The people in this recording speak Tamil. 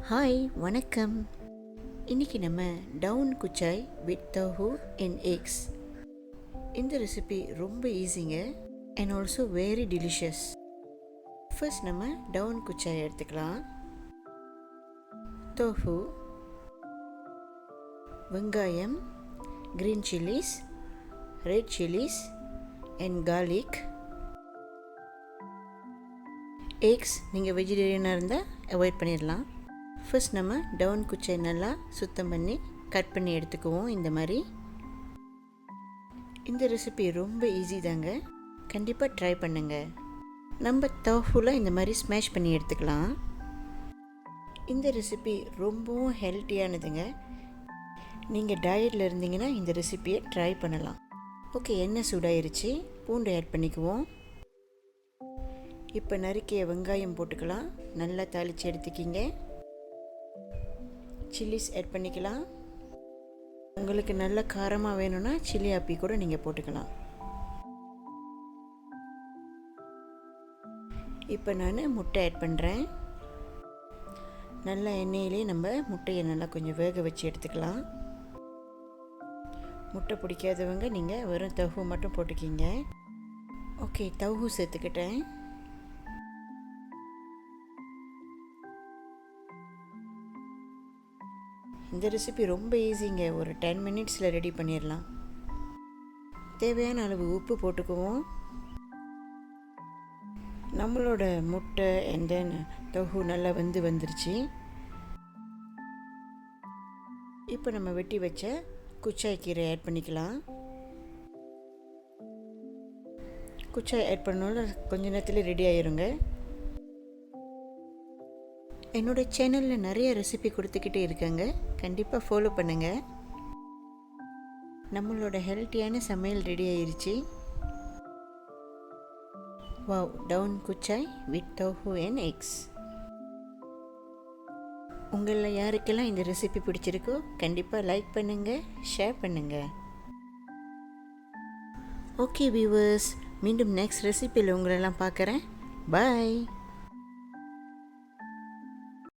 ஹாய் வணக்கம். இன்றைக்கி நம்ம டவுன் குச்சாய் வித் தோஹு அண்ட் எக்ஸ். இந்த ரெசிபி ரொம்ப ஈஸிங்க and also very delicious. First நம்ம டவுன் குச்சாய் எடுத்துக்கலாம். தோஹு, வெங்காயம், green chillies, red chillies and garlic. Eggs நீங்கள் வெஜிடேரியனாக இருந்தால் அவாய்ட் பண்ணிடலாம். ஃபர்ஸ்ட் நம்ம டவுன் குச்சாய் நல்லா சுத்தம் பண்ணி கட் பண்ணி எடுத்துக்குவோம். இந்த மாதிரி இந்த ரெசிபி ரொம்ப ஈஸி தாங்க, கண்டிப்பாக ட்ரை பண்ணுங்கள். நம்ம தோஃபுல இந்த மாதிரி ஸ்மேஷ் பண்ணி எடுத்துக்கலாம். இந்த ரெசிபி ரொம்பவும் ஹெல்த்தியானதுங்க. நீங்கள் டயட்டில் இருந்தீங்கன்னா இந்த ரெசிபியை ட்ரை பண்ணலாம். ஓகே, எண்ணெய் சூடாயிருச்சு, பூண்டு ஆட் பண்ணிக்குவோம். இப்போ நறுக்கிய வெங்காயம் போட்டுக்கலாம், நல்லா தாளித்து எடுத்துக்கிங்க. சில்லிஸ் ஆட் பண்ணிக்கலாம். உங்களுக்கு நல்ல காரமாக வேணும்னா சில்லி ஆப்பி கூட நீங்கள் போட்டுக்கலாம். இப்போ நான் முட்டை ஆட் பண்ணுறேன். நல்லா எண்ணெயிலே நம்ம முட்டையை நல்லா கொஞ்சம் வேக வச்சு எடுத்துக்கலாம். முட்டை பிடிக்காதவங்க நீங்கள் வெறும் தோஹு மட்டும் போட்டுக்கிங்க. ஓகே, தோஹு சேர்த்துக்கிட்டேன். இந்த ரெசிபி ரொம்ப ஈஸிங்க, ஒரு 10 மினிட்ஸில் ரெடி பண்ணிடலாம். தேவையான அளவு உப்பு போட்டுக்குவோம். நம்மளோட முட்டை அண்ட் தென் தோஹு நல்லா வந்துருச்சு. இப்போ நம்ம வெட்டி வச்ச குச்சாய் கீரை ஆட் பண்ணிக்கலாம். குச்சாய் ஆட் பண்ணோன்னா கொஞ்ச நேரத்தில் ரெடி ஆயிருங்க. என்னோடய சேனலில் நிறைய ரெசிபி கொடுத்துக்கிட்டே இருக்காங்க, கண்டிப்பாக ஃபாலோ பண்ணுங்கள். நம்மளோட ஹெல்த்தியான சமையல் ரெடி ஆயிடுச்சு. வாவ், டவுன் குச்சாய் வித் தோஹு அண்ட் எக்ஸ். உங்களில் யாருக்கெல்லாம் இந்த ரெசிபி பிடிச்சிருக்கோ கண்டிப்பாக லைக் பண்ணுங்கள், ஷேர் பண்ணுங்கள். ஓகே வியூவர்ஸ், மீண்டும் நெக்ஸ்ட் ரெசிபியில் உங்களெல்லாம் பார்க்குறேன். பாய்.